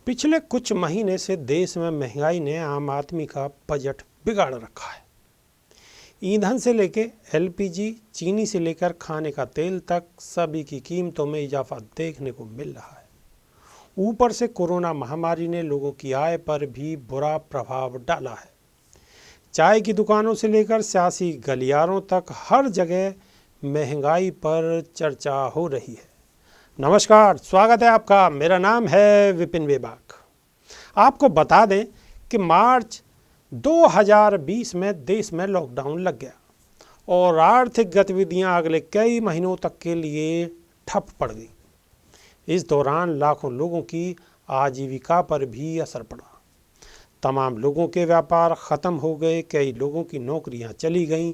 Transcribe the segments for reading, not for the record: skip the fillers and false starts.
पिछले कुछ महीने से देश में महंगाई ने आम आदमी का बजट बिगाड़ रखा है। ईंधन से लेकर एलपीजी, चीनी से लेकर खाने का तेल तक सभी की कीमतों में इजाफा देखने को मिल रहा है। ऊपर से कोरोना महामारी ने लोगों की आय पर भी बुरा प्रभाव डाला है। चाय की दुकानों से लेकर सियासी गलियारों तक हर जगह महंगाई पर चर्चा हो रही है। नमस्कार, स्वागत है आपका। मेरा नाम है विपिन बेबाक। आपको बता दें कि मार्च 2020 में देश में लॉकडाउन लग गया और आर्थिक गतिविधियां अगले कई महीनों तक के लिए ठप पड़ गई। इस दौरान लाखों लोगों की आजीविका पर भी असर पड़ा। तमाम लोगों के व्यापार ख़त्म हो गए, कई लोगों की नौकरियां चली गईं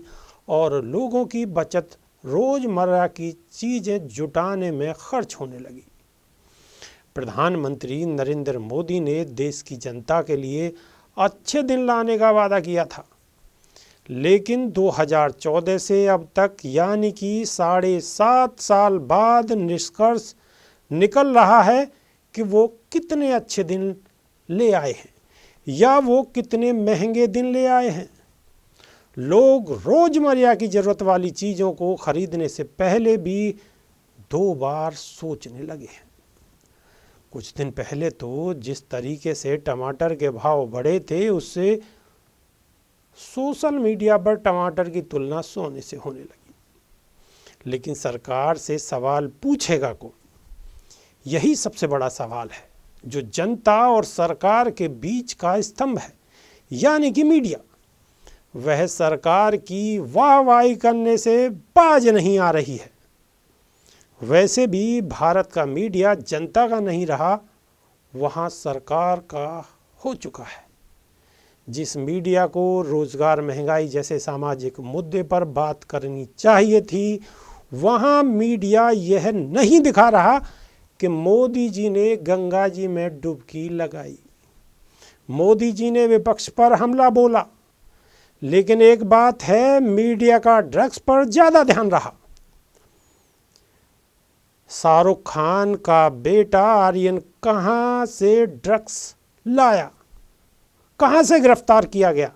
और लोगों की बचत रोज़मर्रा की चीज़ें जुटाने में खर्च होने लगी। प्रधानमंत्री नरेंद्र मोदी ने देश की जनता के लिए अच्छे दिन लाने का वादा किया था, लेकिन 2014 से अब तक यानी कि 7.5 साल बाद निष्कर्ष निकल रहा है कि वो कितने अच्छे दिन ले आए हैं या वो कितने महंगे दिन ले आए हैं। लोग रोज़मर्रा की ज़रूरत वाली चीज़ों को खरीदने से पहले भी 2 बार सोचने लगे हैं। कुछ दिन पहले तो जिस तरीके से टमाटर के भाव बढ़े थे, उससे सोशल मीडिया पर टमाटर की तुलना सोने से होने लगी। लेकिन सरकार से सवाल पूछेगा कौन? यही सबसे बड़ा सवाल है, जो जनता और सरकार के बीच का स्तंभ है, यानी कि मीडिया। वह सरकार की वाहवाही करने से बाज नहीं आ रही है। वैसे भी भारत का मीडिया जनता का नहीं रहा, वहाँ सरकार का हो चुका है। जिस मीडिया को रोजगार, महंगाई जैसे सामाजिक मुद्दे पर बात करनी चाहिए थी, वहाँ मीडिया यह नहीं दिखा रहा कि मोदी जी ने गंगा जी में डुबकी लगाई। मोदी जी ने विपक्ष पर हमला बोला, लेकिन एक बात है, मीडिया का ड्रग्स पर ज़्यादा ध्यान रहा। शाहरुख खान का बेटा आर्यन कहाँ से ड्रग्स लाया, कहाँ से गिरफ्तार किया गया,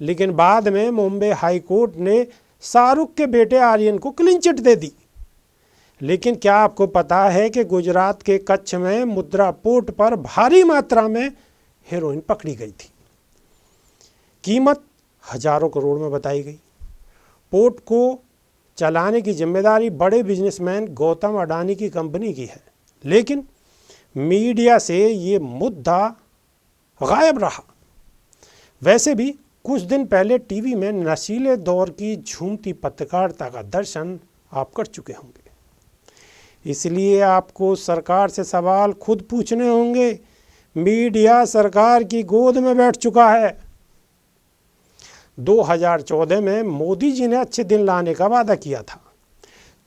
लेकिन बाद में मुंबई हाई कोर्ट ने शाहरुख के बेटे आर्यन को क्लीन चिट दे दी। लेकिन क्या आपको पता है कि गुजरात के कच्छ में मुद्रा पोर्ट पर भारी मात्रा में हेरोइन पकड़ी गई थी। कीमत हजारों करोड़ में बताई गई। पोर्ट को चलाने की जिम्मेदारी बड़े बिजनेसमैन गौतम अडानी की कंपनी की है, लेकिन मीडिया से ये मुद्दा गायब रहा। वैसे भी कुछ दिन पहले टीवी में नशीले दौर की झूमती पत्रकारिता का दर्शन आप कर चुके होंगे। इसलिए आपको सरकार से सवाल खुद पूछने होंगे। मीडिया सरकार की गोद में बैठ चुका है। 2014 में मोदी जी ने अच्छे दिन लाने का वादा किया था।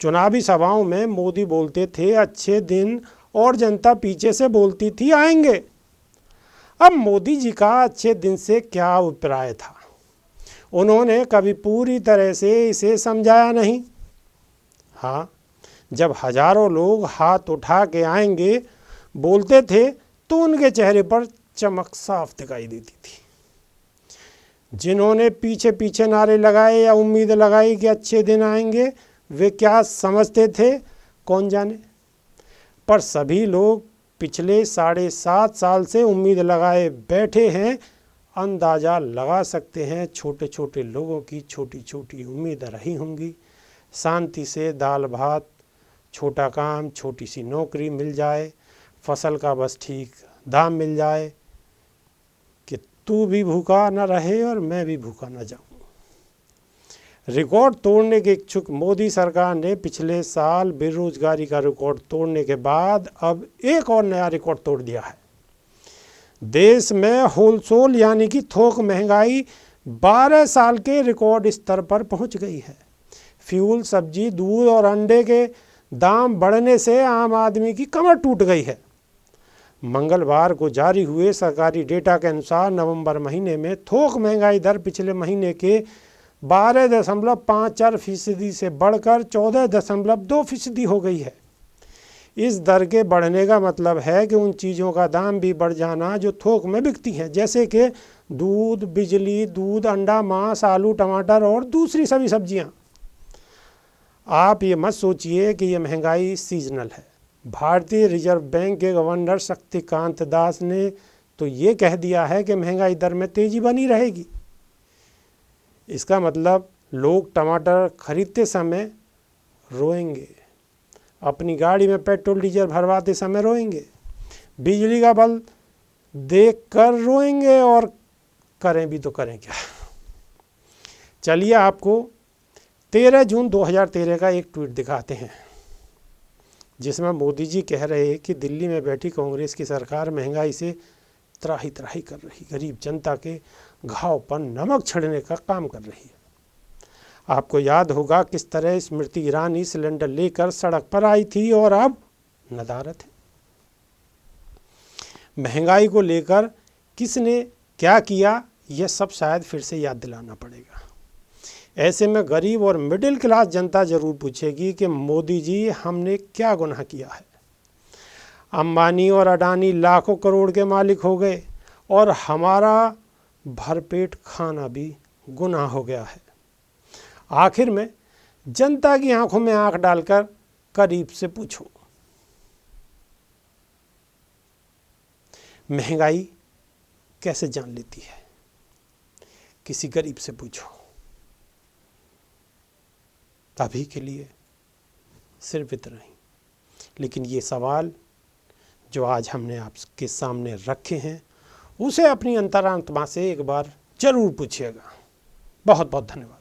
चुनावी सभाओं में मोदी बोलते थे अच्छे दिन, और जनता पीछे से बोलती थी आएंगे। अब मोदी जी का अच्छे दिन से क्या अभिप्राय था? उन्होंने कभी पूरी तरह से इसे समझाया नहीं। हाँ, जब हजारों लोग हाथ उठा के आएंगे बोलते थे तो उनके चेहरे पर चमक साफ दिखाई देती थी। जिन्होंने पीछे पीछे नारे लगाए या उम्मीद लगाई कि अच्छे दिन आएंगे, वे क्या समझते थे कौन जाने। पर सभी लोग पिछले 7.5 साल से उम्मीद लगाए बैठे हैं। अंदाज़ा लगा सकते हैं छोटे छोटे लोगों की छोटी छोटी उम्मीद रही होंगी। शांति से दाल भात, छोटा काम, छोटी सी नौकरी मिल जाए, फसल का बस ठीक दाम मिल जाए, कि तू भी भूखा न रहे और मैं भी भूखा न जाऊं। रिकॉर्ड तोड़ने के इच्छुक मोदी सरकार ने पिछले साल बेरोजगारी का रिकॉर्ड तोड़ने के बाद अब एक और नया रिकॉर्ड तोड़ दिया है। देश में होलसेल यानी कि थोक महंगाई 12 साल के रिकॉर्ड स्तर पर पहुंच गई है। फ्यूल, सब्जी, दूध और अंडे के दाम बढ़ने से आम आदमी की कमर टूट गई है। मंगलवार को जारी हुए सरकारी डेटा के अनुसार नवंबर महीने में थोक महंगाई दर पिछले महीने के 12.54% से बढ़कर 14.2% हो गई है। इस दर के बढ़ने का मतलब है कि उन चीज़ों का दाम भी बढ़ जाना जो थोक में बिकती हैं, जैसे कि दूध, बिजली, दूध, अंडा, मांस, आलू, टमाटर और दूसरी सभी सब्जियां। आप ये मत सोचिए कि ये महंगाई सीजनल है। भारतीय रिजर्व बैंक के गवर्नर शक्तिकांत दास ने तो ये कह दिया है कि महंगाई दर में तेजी बनी रहेगी। इसका मतलब लोग टमाटर खरीदते समय रोएंगे, अपनी गाड़ी में पेट्रोल डीजल भरवाते समय रोएंगे, बिजली का बिल देख कर रोएंगे, और करें भी तो करें क्या। चलिए आपको 13 जून 2013 का एक ट्वीट दिखाते हैं, जिसमें मोदी जी कह रहे हैं कि दिल्ली में बैठी कांग्रेस की सरकार महंगाई से त्राही त्राही कर रही, गरीब जनता के घाव पर नमक छिड़कने का काम कर रही है। आपको याद होगा किस तरह स्मृति ईरानी सिलेंडर लेकर सड़क पर आई थी और अब नदारत है। महंगाई को लेकर किसने क्या किया, यह सब शायद फिर से याद दिलाना पड़ेगा। ऐसे में गरीब और मिडिल क्लास जनता जरूर पूछेगी कि मोदी जी हमने क्या गुनाह किया है। अंबानी और अडानी लाखों करोड़ के मालिक हो गए और हमारा भरपेट खाना भी गुनाह हो गया है। आखिर में जनता की आंखों में आंख डालकर करीब से पूछो, महंगाई कैसे जान लेती है? किसी गरीब से पूछो। अभी के लिए सिर्फ इतना ही, लेकिन ये सवाल जो आज हमने आपके सामने रखे हैं उसे अपनी अंतरात्मा से एक बार जरूर पूछिएगा। बहुत बहुत धन्यवाद।